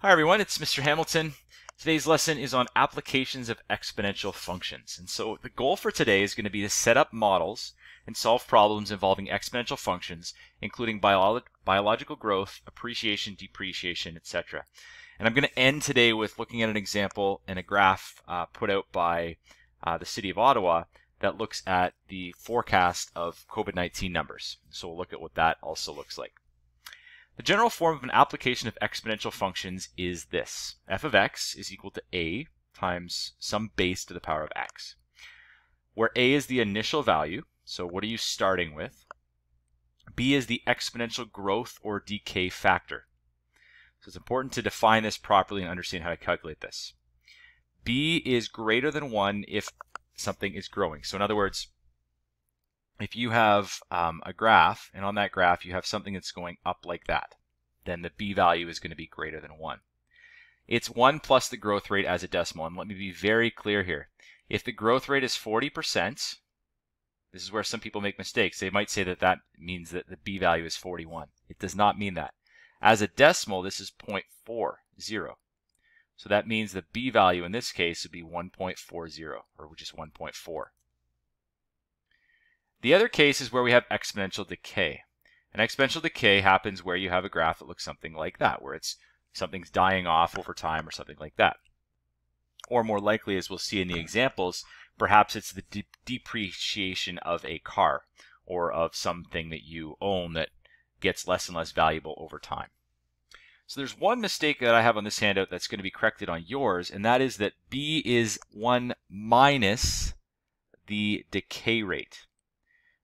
Hi everyone, it's Mr. Hamilton. Today's lesson is on applications of exponential functions. And so the goal for today is going to be to set up models and solve problems involving exponential functions, including biological growth, appreciation, depreciation, etc. And I'm going to end today with looking at an example and a graph put out by the city of Ottawa that looks at the forecast of COVID-19 numbers. So we'll look at what that also looks like. The general form of an application of exponential functions is this. F of x is equal to a times some base to the power of x, where a is the initial value, so what are you starting with? B is the exponential growth or decay factor. So it's important to define this properly and understand how to calculate this. B is greater than 1 if something is growing. So in other words, if you have a graph, and on that graph you have something that's going up like that, then the B value is going to be greater than 1. It's 1 plus the growth rate as a decimal. And let me be very clear here. If the growth rate is 40%, this is where some people make mistakes. They might say that that means that the B value is 41. It does not mean that. As a decimal, this is 0.40. So that means the B value in this case would be 1.40, or just 1.4. The other case is where we have exponential decay. And exponential decay happens where you have a graph that looks something like that, where something's dying off over time or something like that. Or more likely, as we'll see in the examples, perhaps it's the depreciation of a car or of something that you own that gets less and less valuable over time. So there's one mistake that I have on this handout that's going to be corrected on yours, and that is that B is 1 minus the decay rate.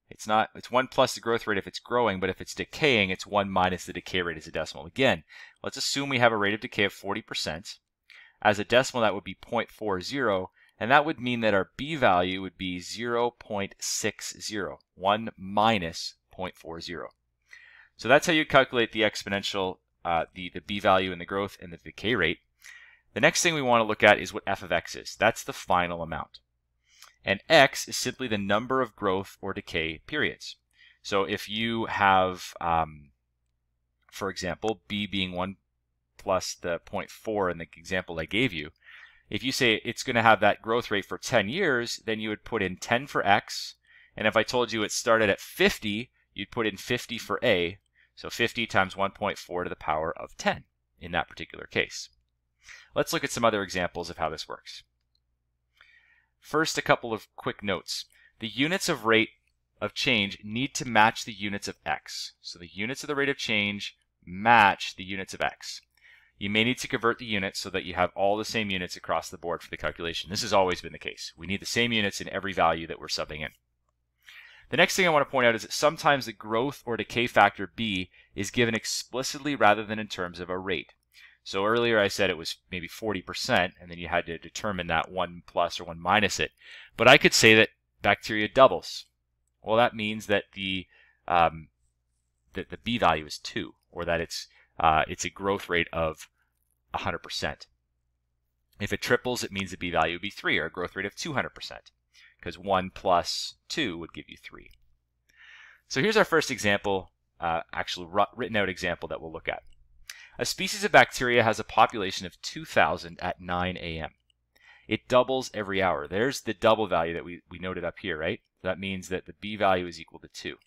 It's 1 plus the growth rate if it's growing, but if it's decaying, it's 1 minus the decay rate as a decimal. Again, let's assume we have a rate of decay of 40%. As a decimal, that would be 0.40, and that would mean that our B value would be 0.60, 1 minus 0.40. So that's how you calculate the exponential, the B value and the growth and the decay rate. The next thing we want to look at is what f of x is. That's the final amount. And x is simply the number of growth or decay periods. So if you have, for example, b being 1 plus the 0.4 in the example I gave you, if you say it's going to have that growth rate for 10 years, then you would put in 10 for x. And if I told you it started at 50, you'd put in 50 for a. So 50 times 1.4 to the power of 10 in that particular case. Let's look at some other examples of how this works. First, a couple of quick notes. The units of rate of change need to match the units of x. So the units of the rate of change match the units of x. You may need to convert the units so that you have all the same units across the board for the calculation. This has always been the case. We need the same units in every value that we're subbing in. The next thing I want to point out is that sometimes the growth or decay factor B is given explicitly rather than in terms of a rate. So earlier I said it was maybe 40%, and then you had to determine that 1 plus or 1 minus it. But I could say that bacteria doubles. Well, that means that the B value is 2, or that it's a growth rate of 100%. If it triples, it means the B value would be 3, or a growth rate of 200%, because 1 plus 2 would give you 3. So here's our first example, actual written out example that we'll look at. A species of bacteria has a population of 2,000 at 9 a.m. It doubles every hour. There's the double value that we noted up here, right? That means that the B value is equal to 2.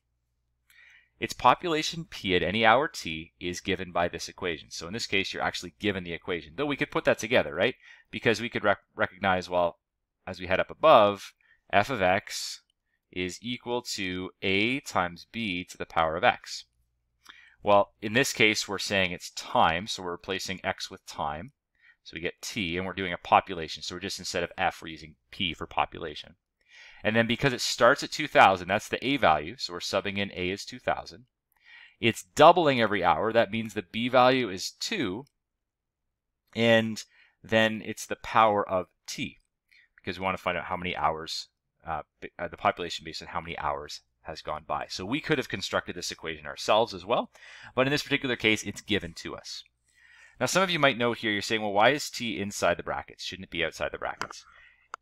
Its population P at any hour t is given by this equation. So in this case, you're actually given the equation. Though we could put that together, right? Because we could recognize, well, as we head up above, f of x is equal to a times b to the power of x. Well, in this case, we're saying it's time, so we're replacing x with time. So we get t, and we're doing a population. So we're just, instead of f, we're using p for population. And then because it starts at 2,000, that's the a value, so we're subbing in a is 2,000. It's doubling every hour. That means the b value is 2, and then it's the power of t, because we want to find out how many hours, the population based on how many hours has gone by. So we could have constructed this equation ourselves as well, but in this particular case, it's given to us. Now, some of you might note here, you're saying, well, why is t inside the brackets? Shouldn't it be outside the brackets?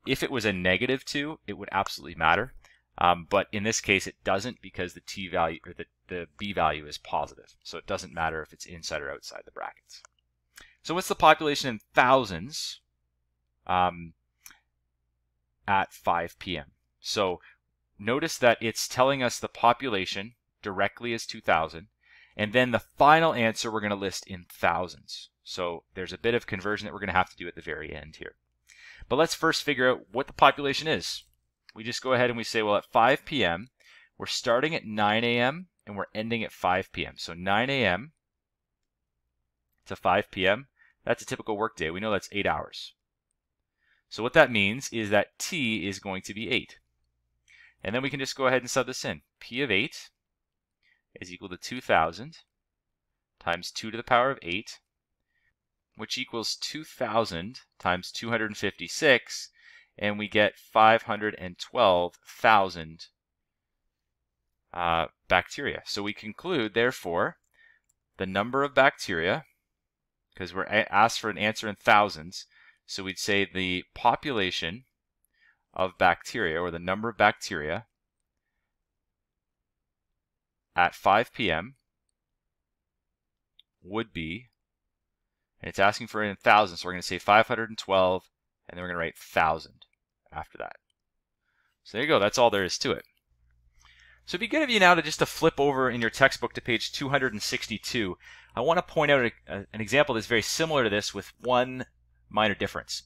If it was a -2, it would absolutely matter, but in this case, it doesn't, because the t value, or the b value is positive, so it doesn't matter if it's inside or outside the brackets. So what's the population in thousands at 5 p.m.? So notice that it's telling us the population directly is 2,000, and then the final answer we're going to list in thousands. So there's a bit of conversion that we're going to have to do at the very end here. But let's first figure out what the population is. We just go ahead and we say, well, at 5 p.m., we're starting at 9 a.m. and we're ending at 5 p.m. So 9 a.m. to 5 p.m., that's a typical work day. We know that's 8 hours. So what that means is that T is going to be 8. And then we can just go ahead and sub this in. P of 8 is equal to 2,000 times 2 to the power of 8, which equals 2,000 times 256, and we get 512,000 bacteria. So we conclude, therefore, the number of bacteria, because we're asked for an answer in thousands, so we'd say the population of bacteria, or the number of bacteria, at 5 p.m. would be, and it's asking for it in thousands, so we're going to say 512, and then we're going to write 1,000 after that. So there you go, that's all there is to it. So it'd be good of you now to flip over in your textbook to page 262. I want to point out an example that's very similar to this with one minor difference.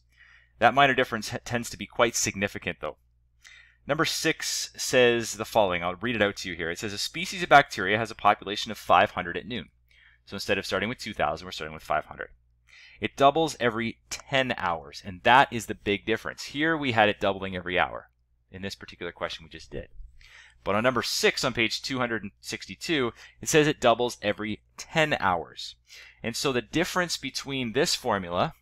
That minor difference tends to be quite significant though. Number 6 says the following. I'll read it out to you here. It says a species of bacteria has a population of 500 at noon. So instead of starting with 2,000, we're starting with 500. It doubles every 10 hours, and that is the big difference. Here we had it doubling every hour in this particular question we just did. But on number 6 on page 262, it says it doubles every 10 hours. And so the difference between this formula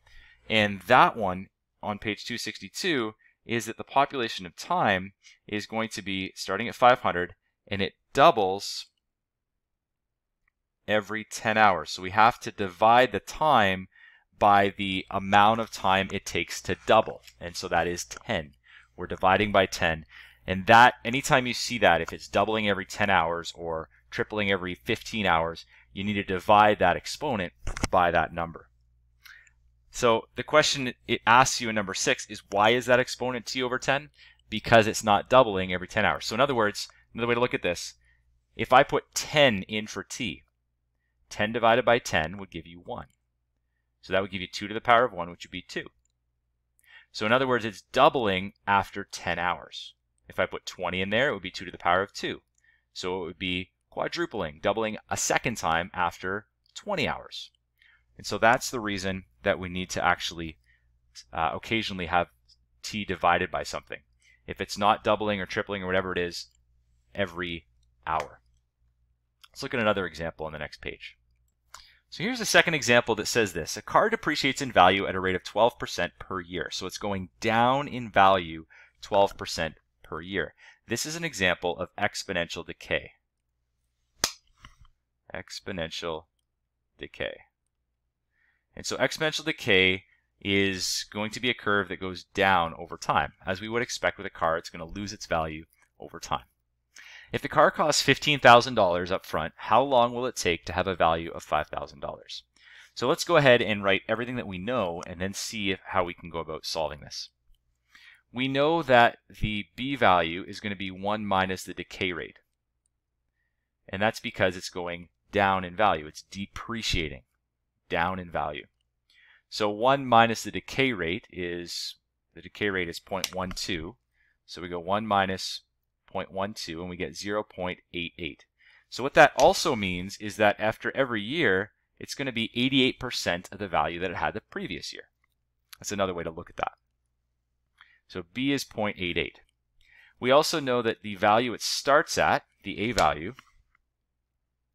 and that one on page 262 is that the population of time is going to be starting at 500, and it doubles every 10 hours. So we have to divide the time by the amount of time it takes to double. And so that is 10. We're dividing by 10. And that, anytime you see that, if it's doubling every 10 hours or tripling every 15 hours, you need to divide that exponent by that number. So the question it asks you in number 6 is, why is that exponent t over 10? Because it's not doubling every 10 hours. So in other words, another way to look at this, if I put 10 in for t, 10 divided by 10 would give you 1. So that would give you 2 to the power of 1, which would be 2. So in other words, it's doubling after 10 hours. If I put 20 in there, it would be 2 to the power of 2. So it would be quadrupling, doubling a second time after 20 hours. And so that's the reason that we need to actually occasionally have t divided by something. If it's not doubling or tripling or whatever it is every hour. Let's look at another example on the next page. So here's a second example that says this. A car depreciates in value at a rate of 12% per year. So it's going down in value 12% per year. This is an example of exponential decay. Exponential decay. And so exponential decay is going to be a curve that goes down over time. As we would expect with a car, it's going to lose its value over time. If the car costs $15,000 up front, how long will it take to have a value of $5,000? So let's go ahead and write everything that we know and then see how we can go about solving this. We know that the B value is going to be 1 minus the decay rate. And that's because it's going down in value. It's depreciating down in value. So 1 minus the decay rate is 0.12. So we go 1 minus 0.12 and we get 0.88. So what that also means is that after every year, it's going to be 88% of the value that it had the previous year. That's another way to look at that. So B is 0.88. We also know that the value it starts at, the A value,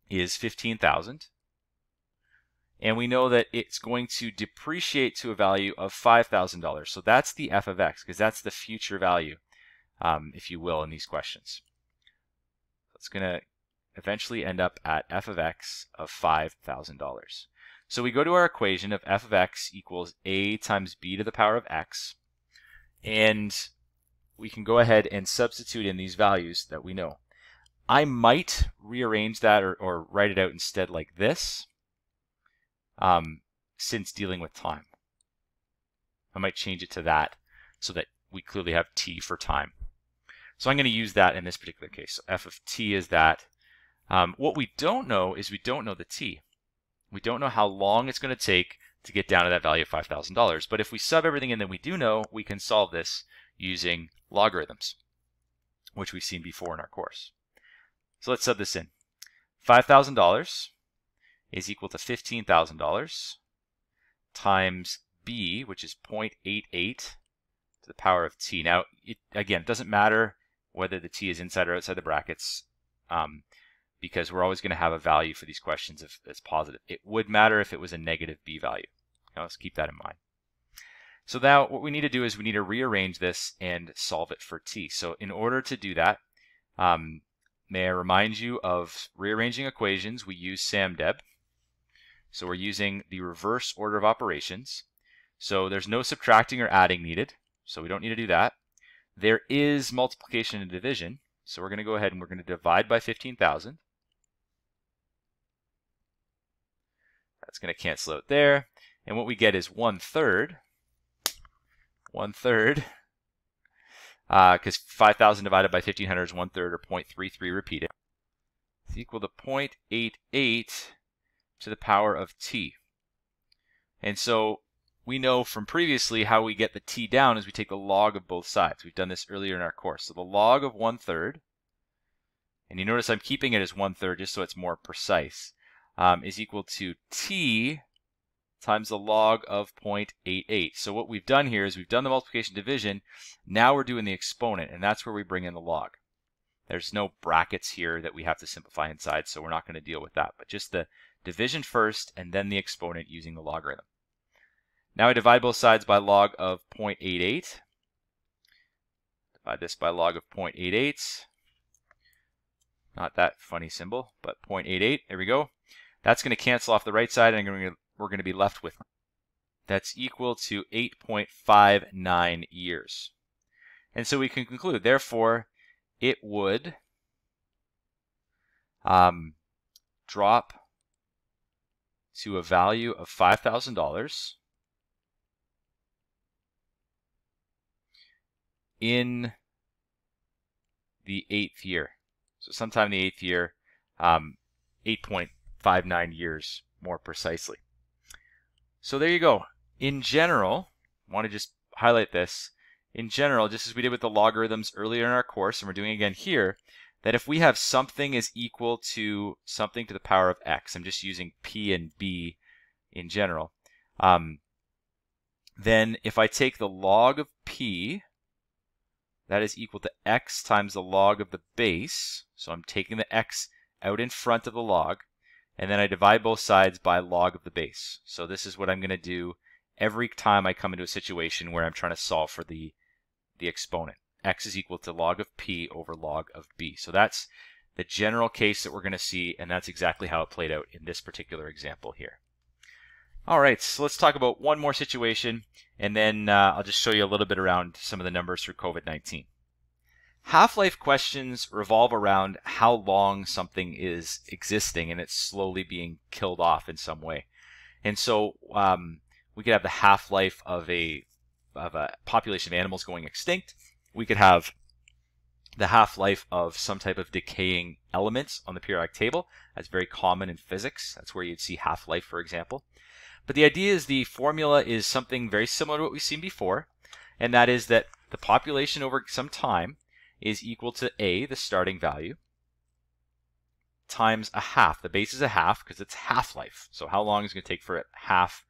is 15,000. And we know that it's going to depreciate to a value of $5,000. So that's the f of x, because that's the future value, if you will, in these questions. It's going to eventually end up at f of x of $5,000. So we go to our equation of f of x equals a times b to the power of x. And we can go ahead and substitute in these values that we know. I might rearrange that or write it out instead like this. since dealing with time. I might change it to that so that we clearly have t for time. So I'm going to use that in this particular case. So f of t is that. What we don't know is we don't know the t. We don't know how long it's going to take to get down to that value of $5,000. But if we sub everything in that we do know, we can solve this using logarithms, which we've seen before in our course. So let's sub this in. $5,000 is equal to $15,000 times b, which is 0.88 to the power of t. Now, again, it doesn't matter whether the t is inside or outside the brackets, because we're always going to have a value for these questions if it's positive. It would matter if it was a negative b value. Now, let's keep that in mind. So now what we need to do is we need to rearrange this and solve it for t. So in order to do that, may I remind you of rearranging equations. We use SAMDEB. So we're using the reverse order of operations. So there's no subtracting or adding needed, so we don't need to do that. There is multiplication and division, so we're going to go ahead and we're going to divide by 15,000. That's going to cancel out there, and what we get is 1/3. 1/3, because 5,000 divided by 1,500 is 1/3, or 0.33 repeated. It's equal to 0.88 to the power of t. And so we know from previously how we get the t down is we take the log of both sides. We've done this earlier in our course. So the log of 1/3, and you notice I'm keeping it as 1/3 just so it's more precise, is equal to t times the log of 0.88. So what we've done here is we've done the multiplication division. Now we're doing the exponent, and that's where we bring in the log. There's no brackets here that we have to simplify inside, so we're not going to deal with that. But just the division first, and then the exponent using the logarithm. Now I divide both sides by log of 0.88. Divide this by log of 0.88. Not that funny symbol, but 0.88. There we go. That's going to cancel off the right side, and we're going to be left with that's equal to 8.59 years. And so we can conclude, therefore, it would drop to a value of $5,000 in the 8th year. So sometime in the 8th year, 8.59 years more precisely. So there you go. In general, I want to just highlight this. In general, just as we did with the logarithms earlier in our course, and we're doing again here, that if we have something is equal to something to the power of x, I'm just using p and b in general, then if I take the log of p, that is equal to x times the log of the base. So I'm taking the x out in front of the log, and then I divide both sides by log of the base. So this is what I'm going to do every time I come into a situation where I'm trying to solve for the exponent. X is equal to log of p over log of b. So that's the general case that we're going to see, and that's exactly how it played out in this particular example here. All right, so let's talk about one more situation, and then I'll just show you a little bit around some of the numbers through COVID-19. Half-life questions revolve around how long something is existing and it's slowly being killed off in some way. And so we could have the half-life of a population of animals going extinct. We could have the half-life of some type of decaying elements on the periodic table. That's very common in physics. That's where you'd see half-life, for example. But the idea is the formula is something very similar to what we've seen before, and that is that the population over some time is equal to A, the starting value, times a half. The base is a half because it's half-life. So how long is it going to take for it half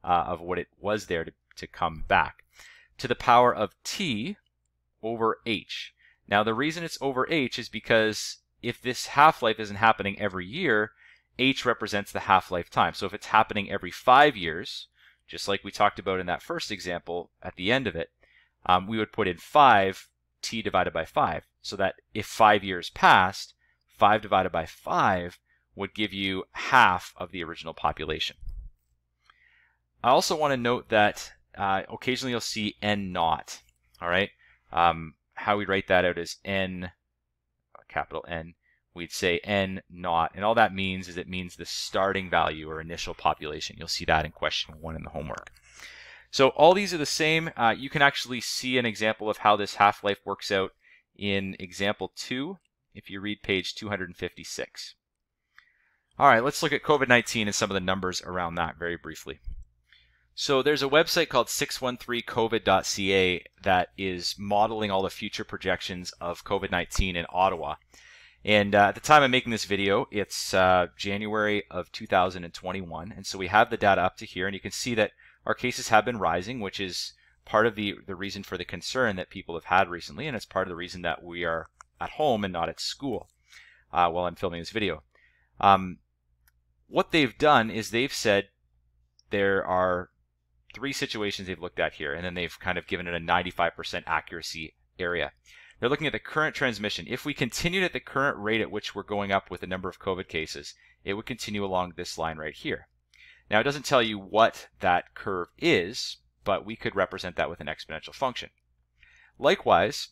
of what it was there to come back? To the power of t over h. Now the reason it's over h is because if this half-life isn't happening every year, h represents the half-life time. So if it's happening every 5 years, just like we talked about in that first example at the end of it, we would put in 5 t divided by 5, so that if 5 years passed, 5 divided by 5 would give you half of the original population. I also want to note that occasionally you'll see n naught. All right, how we write that out is n, capital N. we'd say n naught. And all that means is it means the starting value or initial population. You'll see that in question 1 in the homework. So all these are the same. You can actually see an example of how this half-life works out in example 2 if you read page 256. All right, let's look at COVID-19 and some of the numbers around that very briefly. So there's a website called 613covid.ca that is modeling all the future projections of COVID-19 in Ottawa. And at the time of making this video, it's January of 2021. And so we have the data up to here, and you can see that our cases have been rising, which is part of the reason for the concern that people have had recently, and it's part of the reason that we are at home and not at school while I'm filming this video. What they've done is they've said there are 3 situations they've looked at here, and then they've kind of given it a 95% accuracy area. They're looking at the current transmission. If we continued at the current rate at which we're going up with the number of COVID cases, it would continue along this line right here. Now, it doesn't tell you what that curve is, but we could represent that with an exponential function. Likewise,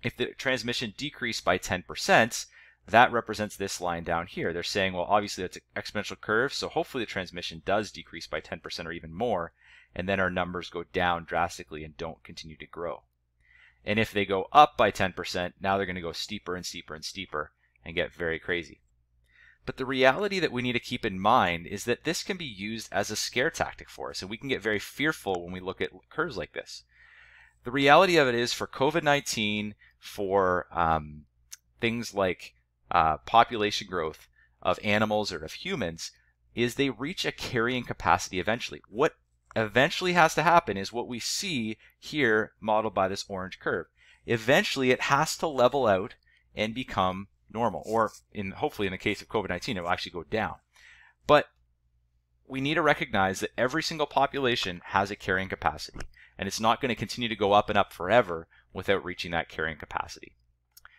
if the transmission decreased by 10%, that represents this line down here. They're saying, well, obviously that's an exponential curve, so hopefully the transmission does decrease by 10% or even more, and then our numbers go down drastically and don't continue to grow. And if they go up by 10%, now they're going to go steeper and steeper and steeper and get very crazy. But the reality that we need to keep in mind is that this can be used as a scare tactic for us, and we can get very fearful when we look at curves like this. The reality of it is for COVID-19, for things like population growth of animals or of humans, is they reach a carrying capacity eventually. What eventually has to happen is what we see here modeled by this orange curve. Eventually it has to level out and become normal, or hopefully in the case of COVID-19 it will actually go down. But we need to recognize that every single population has a carrying capacity, and it's not going to continue to go up and up forever without reaching that carrying capacity.